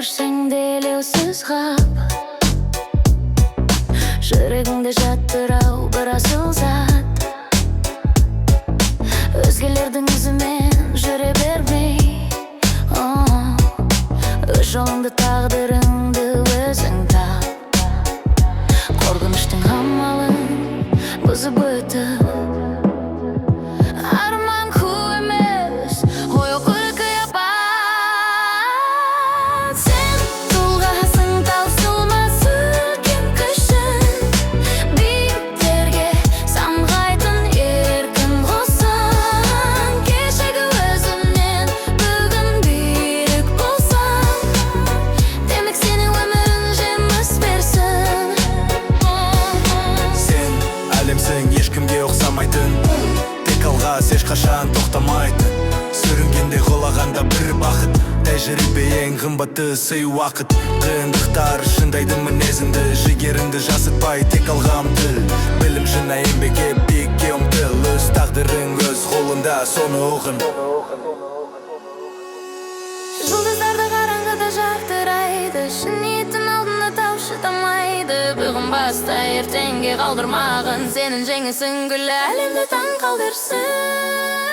Ko'rsang eleusiz g'ab, жүрегіңде жатыр-ау бір асыл зат. Өзгелердің ізімен жүре бермей, өз жолыңды, тағдырыңды өзің тап. Қорқыныштың амалын бұзып өтіп, арман қу емес, ой күлкі апат. Сен тұлғасың таусылмас үлкен күшін, биіктерге самғайтын еркін ғұсың. Кешегі өзіңнен бүгін биік болсаң, демек сенің өмірің жеміс берсін. Сен әлемсің, ешкімге ұқсамайтын, тек алғас ешқашан тоқтамайтын. Сүрінгенде құлағанда бір бақыт, тәжірибе ең қымбатты сый уақыт. Қиындықтар шыңдайды мінезіңді, жігеріңді жасытпай тек алға ұмтыл. Білім жина, еңбекке, биікке ұмтыл. Өз тағдырың өз қолында, соны ұғын. Жұлдыздарды қараңғыда жақтырайды, шын ниеттің алдында тау шыдамайды. Бүгін баста ертеңге қалдырмағын, сенің жеңісің күллі әлемді таң қалдырсын.